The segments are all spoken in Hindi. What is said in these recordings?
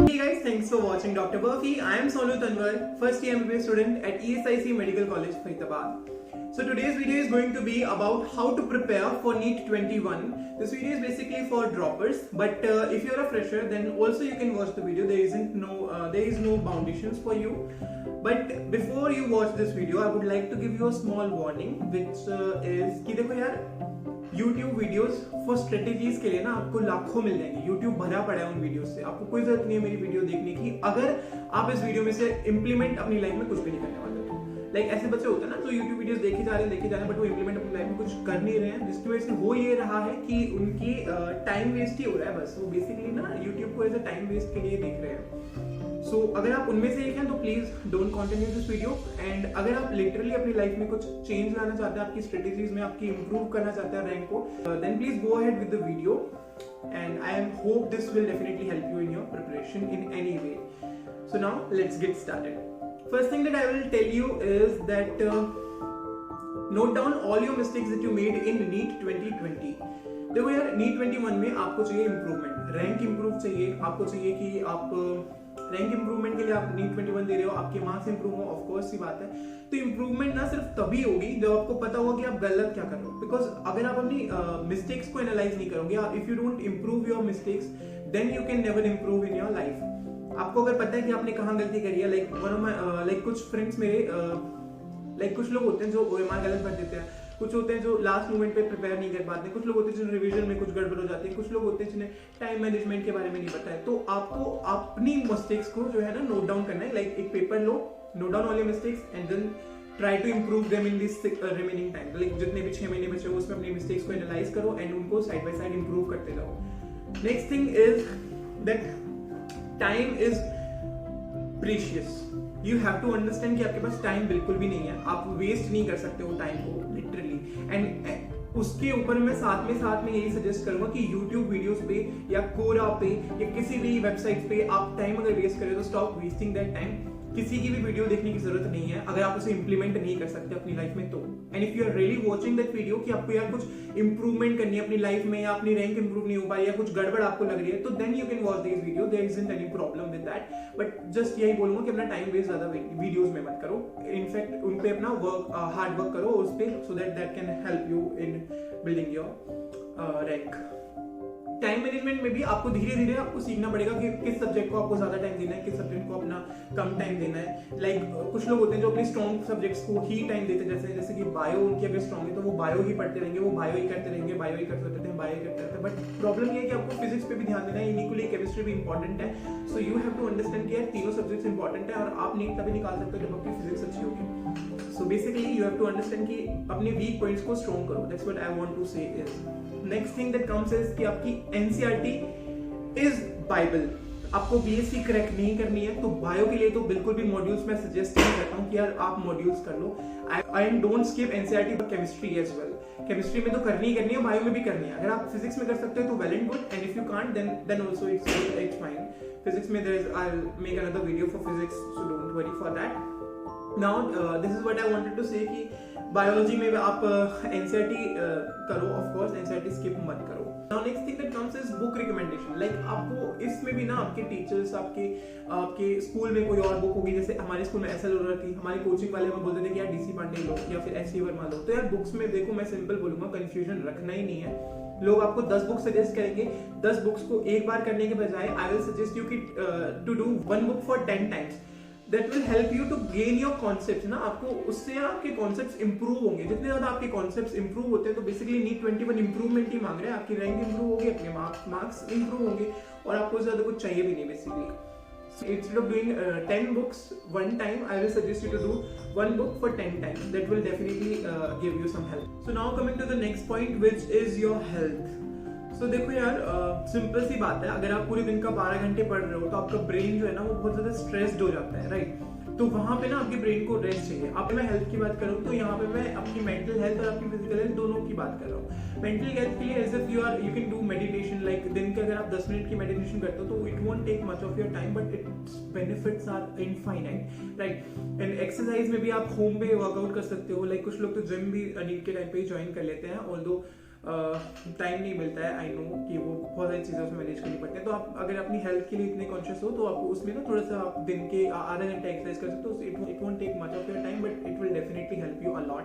Hey guys, thanks for watching Dr. Burfi. I am Sonu Tanwar, first year MBBS student at ESIC Medical College, Faridabad. So today's video is going to be about how to prepare for NEET 21. This video is basically for droppers, but if you're a fresher, then also you can watch the video. There is no foundations for you. But before you watch this video, I would like to give you a small warning, which is कि देखो यार, YouTube वीडियोस फॉर स्ट्रेटेजीज के लिए ना आपको लाखों मिल जाएंगे. YouTube भरा पड़ा है उन वीडियोस से. आपको कोई जरूरत नहीं है मेरी वीडियो देखने की अगर आप इस वीडियो में से इंप्लीमेंट अपनी लाइफ में कुछ भी नहीं करने वाले हो. लाइक ऐसे बच्चे होते हैं ना, तो YouTube वीडियोस देखे जा रहे हैं बट वो इंप्लीमेंट अपनी लाइफ में कुछ कर नहीं रहे हैं, जिसकी वजह से हो ये रहा है कि उनकी टाइम वेस्ट ही हो रहा है. बस वो बेसिकली ना YouTube को एज अ टाइम वेस्ट के लिए देख रहे हैं. सो अगर आप उनमें से एक हैं तो please don't continue this video. And अगर आप लिटरली अपनी लाइफ में कुछ चेंज लाना चाहते हैं, आपकी स्ट्रेटेजीज में आपकी इंप्रूव करना चाहते हैं रैंक को, then please go ahead with the video and I am hope this will definitely help you in your preparation in any way. So now let's get started. First thing that I will tell you is that note down all your mistakes that you made in NEET 2020. देखो यार, नीट 21 में आपको चाहिए इंप्रूवमेंट, रैंक इंप्रूव चाहिए. आपको चाहिए कि आप रैंक इंप्रूवमेंट के लिए आप नीट 21 दे रहे हो, आपके मार्क्स इंप्रूव हो. ऑफ कोर्स सी बात है. तो इंप्रूवमेंट ना सिर्फ तभी होगी जब आपको पता होगा कि आप गलत क्या कर रहे हो. बिकॉज अगर आप अपनी मिस्टेक्स को एनालाइज नहीं करोगे, if you don't improve your mistakes, then you can never improve in your life. आपको अगर पता है कि आपने कहाँ गलती करी है, लाइक कुछ फ्रेंड्स मेरे कुछ लोग होते हैं जो OMR गलत भर देते हैं, कुछ होते हैं जो लास्ट मोमेंट पे प्रिपेयर नहीं कर पाते, कुछ लोग होते हैं जो रिवीजन में कुछ गड़बड़ हो जाती है, कुछ लोग होते हैं जिन्हें टाइम मैनेजमेंट के बारे में नहीं पता है. तो आपको अपनी मिस्टेक्स को जो है ना नोट डाउन करना है. लाइक एक पेपर लो, note down all your mistakes and then try to improve them in this remaining time. Like जितने भी 6 महीने बचे हो उसमें अपनी मिस्टेक्स को एनालाइज करो एंड उनको साइड बाय साइड इंप्रूव करते जाओ. Next thing is that time is precious. You have to understand कि आपके पास टाइम बिल्कुल भी नहीं है. आप वेस्ट नहीं कर सकते हो टाइम को लिटरली. एंड उसके ऊपर मैं साथ में यही सजेस्ट करूंगा कि YouTube वीडियोस पे या कोरा पे या किसी भी वेबसाइट पे आप टाइम अगर वेस्ट करें तो स्टॉप वेस्टिंग दैट टाइम. किसी की भी वीडियो देखने की जरूरत नहीं है अगर आप उसे इंप्लीमेंट नहीं कर सकते अपनी लाइफ में तो. And if you are really watching that video कि आपको यार कुछ इंप्रूवमेंट करनी है अपनी लाइफ में, या अपनी रैंक इंप्रूव नहीं हो पाई या कुछ गड़बड़ आपको लग रही है, तो then you can watch this video. There isn't any problem with that. But just यही बोलूंगा कि अपना टाइम वेस्ट ज्यादा वीडियोस में मत करो. इनफैक्ट उन पे अपना हार्ड वर्क करो उस पे, so that can help you in building your rank. Time management में भी आपको धीरे धीरे आपको सीखना पड़ेगा कि किस सब्जेक्ट को आपको ज्यादा टाइम देना है, किस सब्जेक्ट को अपना कम टाइम देना है. लाइक कुछ लोग होते हैं जो अपने स्ट्रॉन्ग सब्जेक्ट्स को ही टाइम देते हैं, जैसे कि बायो उनकी अगर स्ट्रॉन्ग है तो वो बायो ही पढ़ते रहेंगे, वो बायो ही करते रहेंगे, बायो ही करते रहते हैं, बायो ही करते रहते हैं. बट प्रॉब्लम ये है कि आपको फिजिक्स पे भी ध्यान देना है, इक्वली केमिस्ट्री भी इंपॉर्टेंट है. So you have to understand कि यार तीनों सब्जेक्ट्स इंपॉर्टेंट है और आप नीट तभी निकाल सकते हो जब आपकी फिजिक्स अच्छी होगी. So basically you have to understand कि अपने वीक पॉइंट्स को स्ट्रॉन्ग करो. That's what I want to say is. Next thing that comes is कि आपकी NCERT इज बाइबल. आपको BSc क्रैक नहीं करनी है तो बायो के लिए तो बिल्कुल भी मॉड्यूल्स मैं सजेस्ट नहीं करता हूँ कि यार आप मॉड्यूल्स कर लो. And don't skip NCERT for chemistry as well. Chemistry में तो करनी ही करनी है, बायो में भी करनी है. अगर आप फिजिक्स में कर सकते हो तो well and good, and if you can't then also it's fine. Physics में there is I will make another video for physics, so don't worry for that. Now this is what I wanted to say कि बायोलॉजी में आप NCERT करो. ऑफ कोर्स NCERT स्किप मत करो. Now next thing that comes is book recommendation. Like आपको इसमें भी ना आपके टीचर्स आपके स्कूल में कोई और बुक होगी. जैसे हमारे स्कूल में SL हो थी, हमारी कोचिंग वाले हमें बोलते थे कि यार DC पांडे लो या फिर SC वर्मा लो. तो यार बुक्स में देखो, मैं सिंपल बोलूंगा, कंफ्यूजन रखना ही नहीं है. लोग आपको 10 बुक सजेस्ट करेंगे. 10 बुक्स को एक बार करने के बजाय आई विल सजेस्ट यू कि to do 1 book for 10 times. That will help you to gain your concepts. ना आपको उससे आपके concepts improve होंगे. जितने ज्यादा आपके concepts improve होते हैं तो basically NEET 21 improvement ही मांग रहे हैं. आपकी रैंक improve होगी, अपने marks improve होंगे और आपको ज्यादा कुछ चाहिए भी नहीं basically. So instead of doing 10 books one time, I will suggest you to do 1 book for 10 times. That will definitely give you some help. So now coming to the next point, which is your health. So देखो यार, सिंपल सी बात है, अगर आप पूरे दिन का 12 घंटे पढ़ रहे हो तो आपका ब्रेन जो है ना वो बहुत ज्यादा स्ट्रेस्ड हो जाता है, राइट. तो वहां पे ना आपके ब्रेन को रेस्ट चाहिए. अब मैं हेल्थ की बात करूँ तो यहाँ पे मैं आपकी मेंटल हेल्थ और आपकी फिजिकल हेल्थ दोनों की बात कर रहा हूँ. मेंटल हेल्थ के लिए as if you can do meditation. Like दिन के अगर आप 10 मिनट की मेडिटेशन करते हो तो it won't take much of your time, but its benefits are infinite, right. And exercise में भी आप होम पे वर्कआउट कर सकते हो. लाइक कुछ लोग तो जिम भी नीट के टाइम पे ही ज्वाइन कर लेते हैं, ऑल्दो टाइम नहीं मिलता है। आई नो कि वो बहुत सारी चीज़ें उसमें मैनेज करनी पड़ती है। तो आप अगर अपनी हेल्थ के लिए इतने कॉन्शियस हो तो आपको उसमें ना थोड़ा सा आप दिन के आधा घंटा एक्सरसाइज कर सकते हो। It won't take much of your time but it will definitely help you a lot.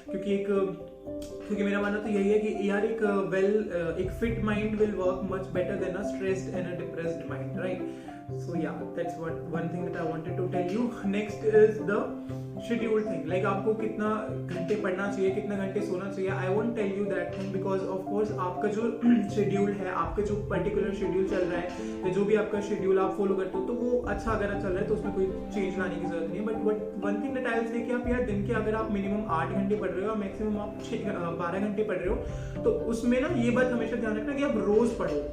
क्योंकि मेरा मानना तो यही है कि यार एक fit mind will work much better than a stressed and a depressed mind, right? So yeah, that's one thing that I wanted to tell you. Next is the schedule thing. Like आपको कितना घंटे पढ़ना चाहिए, कितना घंटे सोना चाहिए. I won't tell you that thing because of course आपका जो schedule है, आपका जो particular schedule चल रहा है, या जो भी आपका schedule आप follow करते हो, तो वो अच्छा अगर चल रहा है तो उसमें कोई change लाने की जरूरत नहीं है. But one thing that I will say कि आप यार दिन के अगर आप minimum 8 घंटे पढ़ रहे हो, मैक्सिमम आप 12 घंटे पढ़ रहे हो, तो उसमें ना ये बात हमेशा ध्यान रखना कि आप रोज पढ़ो,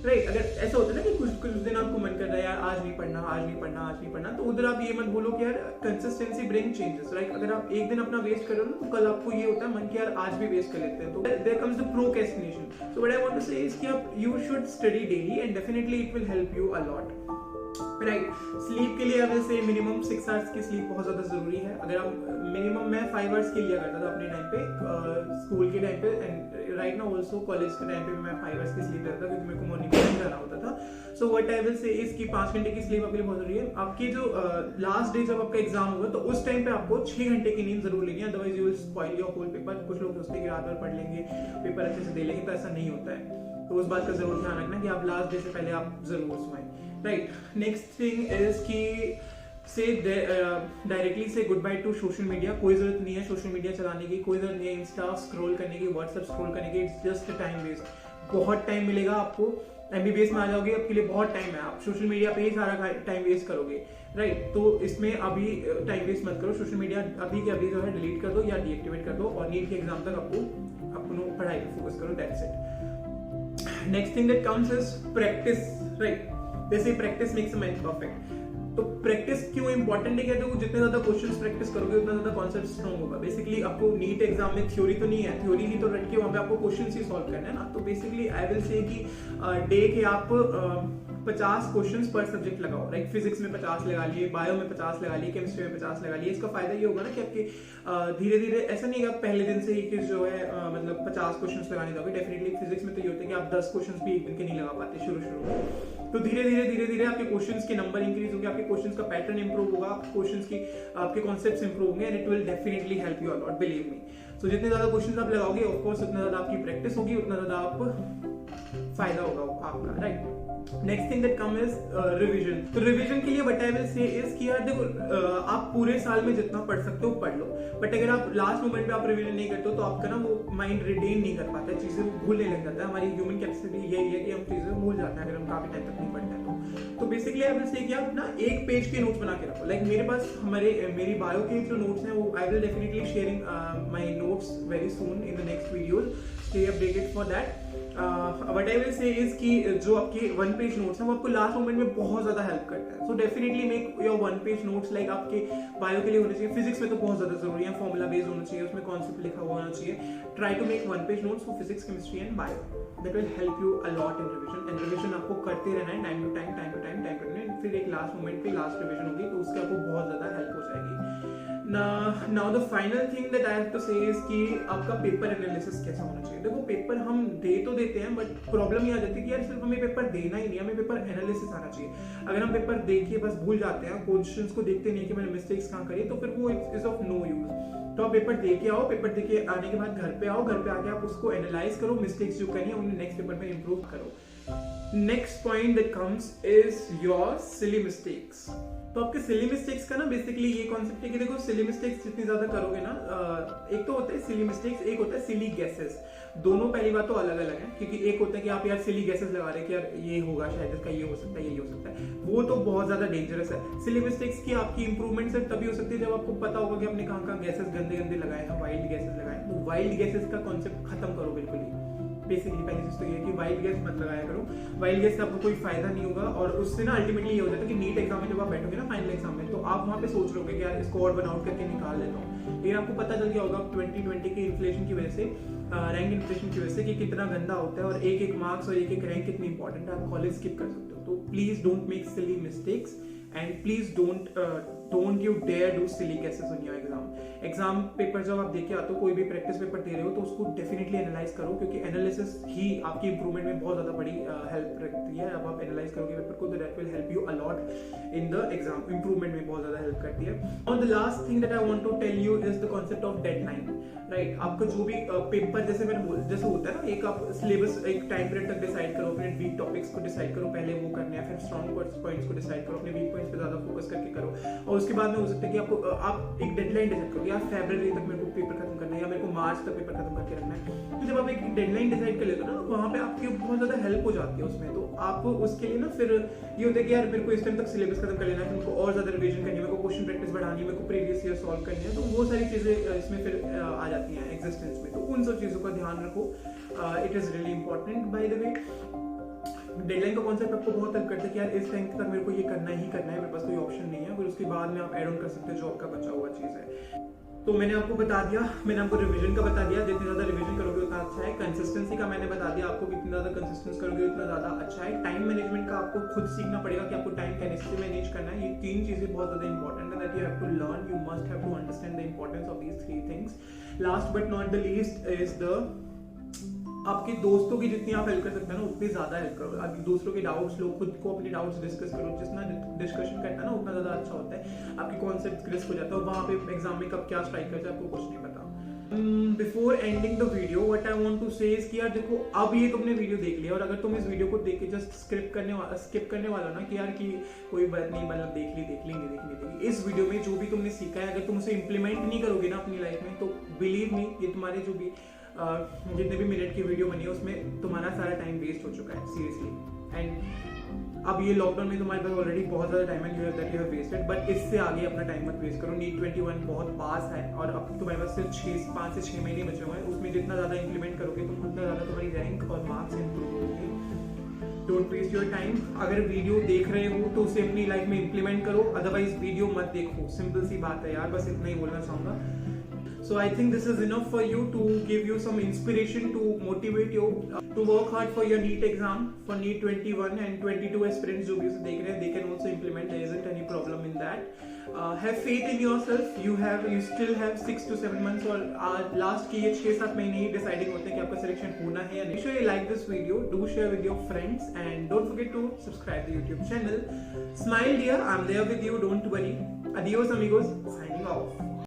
राइट? अगर ऐसा होता है ना कि कुछ दिन आपको मन कर रहा है यार आज नहीं पढ़ना, तो उधर आप ये मत बोलो कि यार कंसिस्टेंसी ब्रिंग चेंजेस, राइट? अगर आप एक दिन अपना वेस्ट कर रहे हो ना, तो कल आपको ये होता है मन कि यार आज भी वेस्ट कर लेते हैं, तो there comes the procrastination. So what I want to say is कि आप you should study daily and definitely it will help you a lot, right? Sleep के लिए अगर से मिनिमम 6 आवर्स की स्लीप बहुत ज्यादा जरूरी है. अगर आप मिनिमम मैं 5 आवर्स के लिया करता था अपने टाइम पे, स्कूल के टाइम पे, and right now also college के टाइम पे मैं 5 आवर्स की स्लीप लेता था क्योंकि मेरे को मॉर्निंग में जाना होता था. सो what I will say is कि 5 घंटे की स्लीप आपके लिए बहुत जरूरी है. आपकी जो लास्ट डे जब आपका एग्जाम होगा तो उस टाइम पे आपको 6 घंटे की नींद जरूर लेनी है, otherwise you will spoil your whole paper. कुछ लोग सोचते हैं कि रात भर पढ़ लेंगे, पेपर अच्छे से दे लेंगे, तो ऐसा नहीं होता है. तो उस बात का जरूर ध्यान रखना कि आप लास्ट डे से पहले आप जरूर सोएं, राइट? नेक्स्ट थिंग इज कि से डायरेक्टली से good by two social media. कोई जरूरत नहीं है सोशल मीडिया चलाने की, कोई जरूरत नहीं है इंस्टा स्क्रॉल करने की, व्हाट्सएप स्क्रॉल करने की. It's just a time waste. बहुत टाइम मिलेगा आपको, MBBS में आ जाओगे, आपके लिए बहुत टाइम है. आप सोशल मीडिया पे ही सारा टाइम वेस्ट करोगे, राइट? तो इसमें अभी टाइम वेस्ट मत करो. सोशल मीडिया अभी के अभी जो है डिलीट कर दो या डीएक्टिवेट कर दो और नीट के एग्जाम तक आपको अपनी पढ़ाई पे फोकस करो. That's it. Next thing that comes is practice, right? जैसे practice makes a man perfect. तो प्रैक्टिस क्यों इंपॉर्टेंट है? देखो जितने ज्यादा क्वेश्चंस प्रैक्टिस करोगे उतना ज्यादा कॉन्सेप्ट स्ट्रांग होगा. बेसिकली आपको नीट एग्जाम में थ्योरी तो नहीं है, थ्योरी ही तो रट के वहां पे आपको क्वेश्चंस ही सॉल्व करना है ना. तो बेसिकली आई विल से कि डे के आप 50 क्वेश्चंस पर सब्जेक्ट लगाओ, राइट? फिजिक्स में 50 लगा लिए, बायो में 50 लगा लिए, केमिस्ट्री में 50 लगा लिए. इसका फायदा ये होगा ना कि आपके धीरे धीरे ऐसा नहीं है कि आप पहले दिन से ही कि जो है मतलब 50 क्वेश्चंस लगाने जाओगे. डेफिनेटली फिजिक्स में तो ये होता है कि आप 10 क्वेश्चंस भी एक दिन के नहीं लगा पाते शुरू में. तो धीरे धीरे आपके क्वेश्चंस के नंबर इंक्रीज होंगे, आपके क्वेश्चंस का पैटर्न इंप्रूव होगा, आपके कॉन्सेप्ट्स इंप्रूव होंगे and it will definitely help you a lot, believe me. So जितने ज्यादा क्वेश्चंस आप लगाओगे ऑफ कोर्स उतना ज्यादा आपकी प्रैक्टिस होगी, उतना ज्यादा आप फायदा होगा आपका, right? Next thing that come is revision. तो रिवीजन के लिए what I will say is कि यार देखो आप पूरे साल में जितना पढ़ सकते हो पढ़ लो, बट अगर आप लास्ट मोमेंट पे आप रिवीजन नहीं करते हो तो आपका ना वो माइंड रिटेन नहीं कर पाता है, चीजें भूलने लग जाता है. हमारी ह्यूमन कैपेसिटी यही है कि हम चीजें भूल जाते हैं अगर हम काफी टाइम तक नहीं पढ़ते हैं. तो बेसिकली आई विल से कि आप ना एक पेज के नोट्स बना के रखो. लाइक मेरे पास मेरी बायो के जो नोट्स हैं वो I will definitely sharing my notes very soon in the next videos. Stay updated for that. What I will say is कि जो आपके 1 पेज नोट्स हैं वो आपको लास्ट मोमेंट में बहुत ज्यादा हेल्प करता है. So definitely make your 1 page notes. Like आपके बायो के लिए होने चाहिए, फिजिक्स में तो बहुत ज्यादा जरूरी है, फॉर्मूला बेस्ड होना चाहिए, उसमें कॉन्सेप्ट लिखा हुआ होना चाहिए. Try to make 1 page notes for physics, chemistry and bio. That will help you a lot in revision. And revision आपको करते रहना है, टाइम टू टाइम. फिर एक लास्ट मोमेंट पे लास्ट रिवीजन होगी तो उससे आपको बहुत ज्यादा हेल्प हो जाएगी. Now the final thing that I have to say is कि आपका पेपर एनालिसिस कैसा होना चाहिए. देखो पेपर हम दे तो देते हैं बट प्रॉब्लम ये आ जाती है कि यार सिर्फ हमें पेपर देना ही नहीं, हमें पेपर एनालिसिस आना चाहिए. अगर हम पेपर देखिए बस भूल जाते हैं, क्वेश्चंस को देखते नहीं कि मैंने मिस्टेक्स कहाँ करी, तो फिर वो इज ऑफ नो यूज. तो आप पेपर देके आओ, पेपर देके आने के बाद घर पे आओ, घर पे आके आप उसको एनालाइज करो, मिस्टेक्स जो करी है उन्हें नेक्स्ट पेपर में इंप्रूव करो. Next point that comes is your silly mistakes. तो आपके सिली मिस्टेक्स का ना बेसिकली ये कॉन्सेप्ट है कि देखो सिली मिस्टेक्स जितनी ज्यादा करोगे ना, एक तो होता है सिली मिस्टेक्स, एक होता है सिली गेसेस. दोनों पहली बात तो अलग अलग है, क्योंकि एक होता है कि आप यार सिली गेसेस लगा रहे हैं कि यार ये होगा, शायद इसका ये हो सकता है, ये हो सकता है, वो तो बहुत ज्यादा डेंजरस है. सिली मिस्टेक्स की आपकी इंप्रूवमेंट सिर्फ तभी हो सकती है जब आपको पता होगा कि आपने कहाँ गैसेस गंदे लगाए हैं, वाइल्ड गैसेस लगाए. तो वाइल्ड गैसेस का कॉन्सेप्ट खत्म करो बिल्कुल ही. बेसिकली पहली चीज तो ये है कि वाइल्ड गैस मत लगाया करो. वाइल्ड गैस से आपको कोई फायदा नहीं होगा और उससे ना अल्टीमेटली ये हो जाता है कि नीट एग्जाम में जब आप बैठोगे ना फाइनल एग्जाम में, तो आप वहाँ पे सोच रहोगे कि यार इसको और वन आउट करके निकाल लेता हूँ. लेकिन आपको पता चल गया होगा 2020 के इन्फ्लेशन की वजह से, रैंक इन्फ्लेशन की वजह से कि कितना गंदा होता है और एक मार्क्स और एक रैंक कितनी इंपॉर्टेंट है. आप कॉलेज स्किप कर सकते हो. तो please don't make silly mistakes. And please don't you dare do silly cases on your exam paper जब आप देके आते हो, कोई भी प्रैक्टिस पेपर दे रहे हो, तो उसको डेफिनेटली एनालाइज करो, क्योंकि एनालिसिस ही आपकी इंप्रूवमेंट में बहुत ज्यादा बड़ी हेल्प रखती है। अब आप एनालाइज करोगे पेपर को, तो that will help you a lot in the exam improvement में, बहुत ज्यादा हेल्प करती है। और the last thing that I want to tell you is the concept of deadline, right. आपका जो भी पेपर जैसे होता है ना, एक आप सिलेबस एक टाइम पीरियड तक डिसाइड करो, अपने वीक टॉपिक्स को डिसाइड करो, पहले वो करने हैं, फिर स्ट्रॉन्ग पॉइंट्स को डिसाइड करो, अपने वीक पॉइंट्स पे ज्यादा फोकस करके करो, और उसके बाद में हो सकता है कि आप एक डेडलाइन डिसाइड करो, या फरवरी तक मेरे को पेपर खत्म करना है, या मेरे को मार्च तक पेपर खत्म करके रखना है। तो जब आप एक डेडलाइन डिसाइड कर लेते हो ना, वहाँ पे आपकी बहुत ज्यादा हेल्प हो जाती है उसमें। तो आप उसके लिए ना फिर ये होता है कि यार मेरे को इस टाइम तक सिलेबस खत्म कर लेना है, मेरे को और ज्यादा रिवीजन करनी है, मेरे को क्वेश्चन प्रैक्टिस बढ़ानी है, मेरे को प्रीवियस ईयर सॉल्व करनी है, तो वो सारी चीजें इसमें फिर आ जाती हैं एग्जिस्टेंस में। तो उन सब चीजों का ध्यान रखो, it is really important. By the way, deadline का कॉन्सेप्ट आपको बहुत हेल्प करता है कि यार इस टाइम तक मेरे को ये करना ही करना है, मेरे पास कोई ऑप्शन नहीं है, फिर उसके बाद में आप ऐड ऑन कर सकते हो जो आपका बचा हुआ चीज है। तो मैंने आपको बता दिया, मैंने आपको रिवीजन का बता दिया, जितनी ज्यादा रिवीजन करोगे उतना अच्छा है। कंसिस्टेंसी का मैंने बता दिया आपको, कितना ज्यादा कंसिस्टेंस करोगे उतना ज्यादा अच्छा है। टाइम मैनेजमेंट का आपको खुद सीखना पड़ेगा कि आपको टाइम कैसे मैनेज करना है। ये तीन चीजें बहुत ज्यादा इंपॉर्टेंट है, that you have to learn, you must have to understand the importance of these three things. Last but not the least is the, आपके दोस्तों की जितनी आप हेल्प कर सकते हैं ना, उतनी ज्यादा हेल्प करो। आप दूसरों के डाउट्स लो, खुद को अपने डाउट्स डिस्कस करो, जितना डिस्कशन करता है ना उतना ज्यादा अच्छा होता है, आपकी कॉन्सेप्ट क्लियर हो जाता है, वहां पे एग्जाम में कब क्या स्ट्राइक कर जाए आपको कुछ नहीं पता। Before ending the video what I want to say is कि यार देखो, अब ये तुमने वीडियो देख लिया, और अगर तुम इस वीडियो को देख के जस्ट स्किप करने वाला ना कि यार कि कोई बात नहीं, मतलब देख लेंगे, इस वीडियो में जो भी तुमने सीखा है अगर तुम उसे इंप्लीमेंट नहीं करोगे ना अपनी लाइफ में, तो बिलीव मी ये तुम्हारे जो भी जितने भी मिनट की वीडियो बनी है उसमें तुम्हारा सारा टाइम वेस्ट हो चुका है सीरियसली। एंड अब ये लॉकडाउन में तुम्हारे पास ऑलरेडी बहुत ज्यादा टाइम है, यू हैव वेस्टेड, बट इससे आगे अपना टाइम मत वेस्ट करो। नीट 21 बहुत पास है, और अब तुम्हारे पास सिर्फ 5 से 6 महीने बचे हुए हैं, उसमें जितना ज्यादा इंप्लीमेंट करोगे तुम उतना ज्यादा तुम्हारी रैंक और मार्क्स इंप्रूव होंगे। Don't waste your time. अगर वीडियो देख रहे हो तो उसे अपनी लाइफ में इंप्लीमेंट करो, अदरवाइज वीडियो मत देखो। सिंपल सी बात है यार, बस इतना ही बोलना चाहूंगा। So I think this is enough for you to give you some inspiration to motivate you to work hard for your NEET exam for NEET 21 and 22 aspirants जो भी उसे देख रहे हैं, they can also implement, there isn't any problem in that. Have faith in yourself. You still have 6 to 7 months और last के ये 6-7 महीने ही deciding होते हैं कि आपका selection होना है या नहीं. Sure you like this video, do share with your friends and don't forget to subscribe the YouTube channel. Smile dear, I'm there with you, don't worry. Adios amigos, signing off.